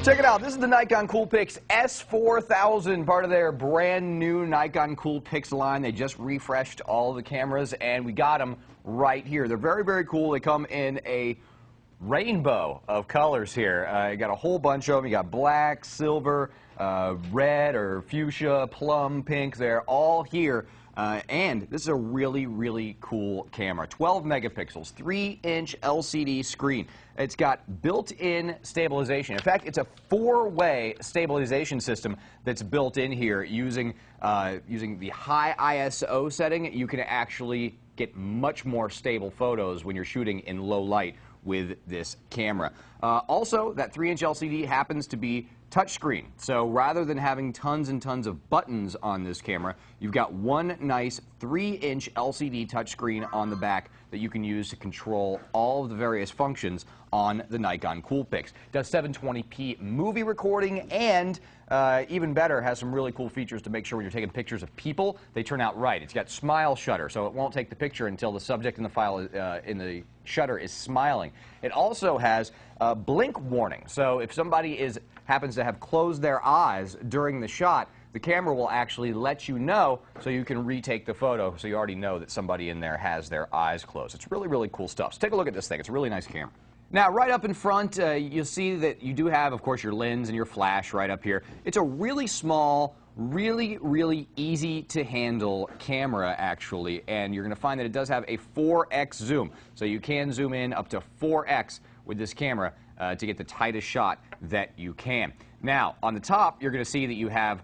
Check it out. This is the Nikon Coolpix S4000, part of their brand new Nikon Coolpix line. They just refreshed all the cameras, and we got them right here. They're very, very cool. They come in a rainbow of colors here. You got a whole bunch of them. You got black, silver, red or fuchsia, plum, pink. They're all here. And this is a really, really cool camera. 12 megapixels, 3-inch LCD screen. It's got built-in stabilization. In fact, it's a 4-way stabilization system that's built in here using the high ISO setting. You can actually get much more stable photos when you're shooting in low light with this camera. Also, that 3-inch LCD happens to be touchscreen. So rather than having tons and tons of buttons on this camera, you've got one nice 3-inch LCD touchscreen on the back that you can use to control all of the various functions on the Nikon Coolpix. It does 720p movie recording, and even better, has some really cool features to make sure when you're taking pictures of people, they turn out right. It's got smile shutter, so it won't take the picture until the subject in the file in the shutter is smiling. It also has a blink warning, so if somebody happens to have closed their eyes during the shot, the camera will actually let you know so you can retake the photo, so you already know that somebody in there has their eyes closed. It's really, really cool stuff. So take a look at this thing. It's a really nice camera. Now, right up in front, you'll see that you do have, of course, your lens and your flash right up here. It's a really small, really, really easy to handle camera, actually, and you're going to find that it does have a 4x zoom. So you can zoom in up to 4x with this camera to get the tightest shot that you can. Now, on the top, you're going to see that you have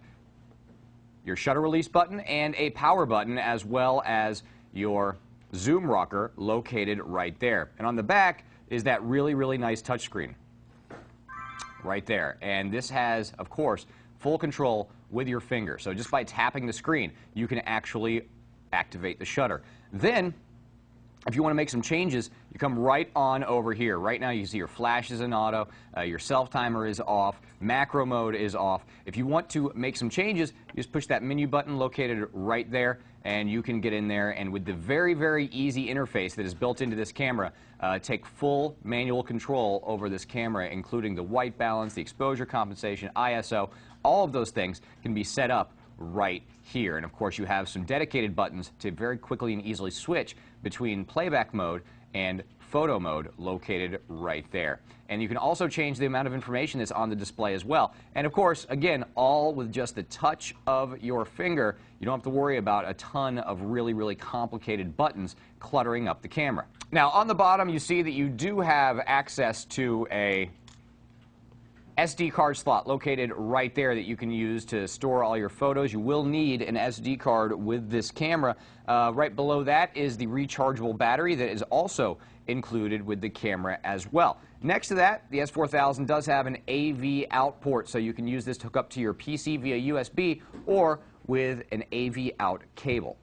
your shutter release button and a power button, as well as your zoom rocker located right there. And on the back is that really, really nice touchscreen right there. And this has, of course, full control with your finger. So just by tapping the screen, you can actually activate the shutter. Then, if you want to make some changes, you come right on over here. Right now you see your flash is in auto, your self-timer is off, macro mode is off. If you want to make some changes, you just push that menu button located right there, and you can get in there, and with the very, very easy interface that is built into this camera, take full manual control over this camera, including the white balance, the exposure compensation, ISO. All of those things can be set up right here. And of course, you have some dedicated buttons to very quickly and easily switch between playback mode and photo mode located right there. And you can also change the amount of information that's on the display as well. And of course, again, all with just the touch of your finger. You don't have to worry about a ton of really, really complicated buttons cluttering up the camera. Now, on the bottom, you see that you do have access to a SD card slot located right there that you can use to store all your photos. You will need an SD card with this camera. Right below that is the rechargeable battery that is also included with the camera as well. Next to that, the S4000 does have an AV out port, so you can use this to hook up to your PC via USB or with an AV out cable.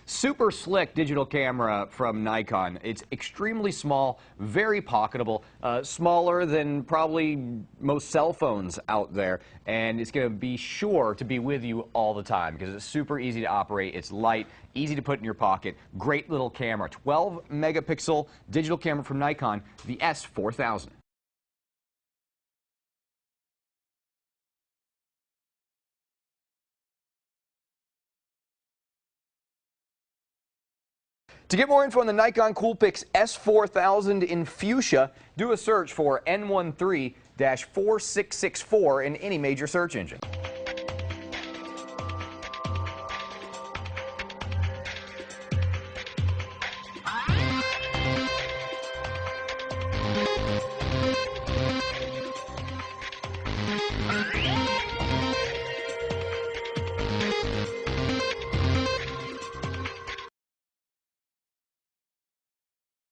Super slick digital camera from Nikon. It's extremely small, very pocketable, smaller than probably most cell phones out there, and it's going to be sure to be with you all the time because it's super easy to operate, it's light, easy to put in your pocket, great little camera. 12 megapixel digital camera from Nikon, the S4000. To get more info on the Nikon Coolpix S4000 in fuchsia, do a search for N13-4664 in any major search engine.